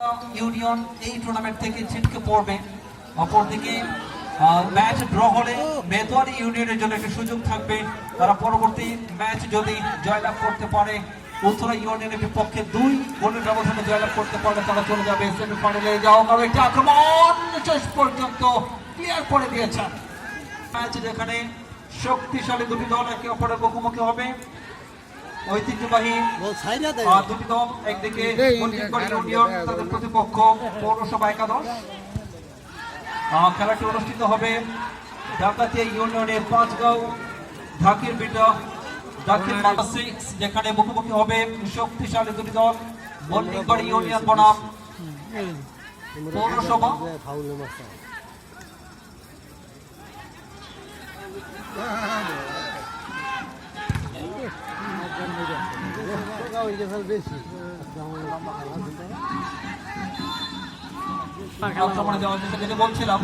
Union এই tournament থেকে ছিটকে পড়বে। অপরদিকে ম্যাচ ড্র হলে মেদোয়ারি ইউনিয়নের জন্য একটা সুযোগ থাকবে, তারা পরবর্তী ম্যাচ যদি জয়লাভ করতে পারে উত্তরা ইউনিয়নের বিপক্ষে 2 গোলের ব্যবধানে জয়লাভ করতে পারলে তারা চলে যাবে সেমিফাইনালে। যাওয়া কারণ একটি আক্রমণ শেষ পর্যন্ত ক্লিয়ার করে দিয়েছেন। ম্যাচ যেখানে শক্তিশালী দুটি দল একে অপরের মুখোমুখি হবে। ঐতিহ্যবাহী দুটি দল, একদিকে ইউনিয়ন তাদের প্রতিপক্ষ পৌরসভা একাদশ। খেলাটি অনুষ্ঠিত হবে ডাকাতিয়া ইউনিয়নের পাঁচগাঁও ঢাকির বিটা দক্ষিণ মাদ্রাসিক্স, যেখানে মুখোমুখি হবে শক্তিশালী দুটি দল বন্ডিগড় ইউনিয়ন বনাম পৌরসভা। বলছিলাম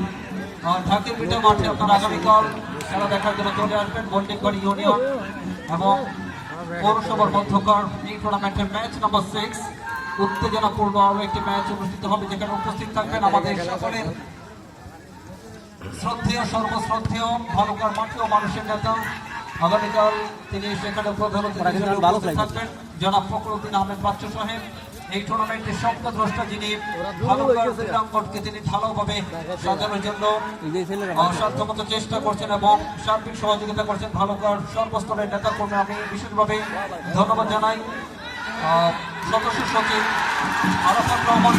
ঢাকির পিঠা মাঠে আপনার আগামীকাল খেলা দেখার জন্য চলে আসবেন। বন্ডিগড় ইউনিয়ন এবং পৌরসভার মধ্যকার এই টুর্নামেন্টের ম্যাচ নম্বর 6 উত্তেজনাপূর্ণ আরো একটি ম্যাচ অনুষ্ঠিত হবে, যেখানে উপস্থিত থাকবেন আমাদের সকলের শ্রদ্ধেয় সর্বশ্রদ্ধেয় ভালুকার মাটি ও মানুষের নেতা। আগামীকাল তিনি সেখানে প্রধান অতিথি থাকবেন জনাব ফখরুদ্দিন আহমেদ বাচ্চু সাহেব। এই টুর্নামেন্টের স্বপ্নদ্রষ্টা, যিনি ভালুকার ক্রীড়াঙ্গনকে তিনি ভালোভাবে সাজানোর জন্য সাধ্যমতো চেষ্টা করছেন এবং সার্বিক সহযোগিতা করছেন ভালুকার সর্বস্তরের নেতাকর্মী। আমি বিশেষভাবে ধন্যবাদ জানাই সদস্য সচিব আরাফাত রহমান।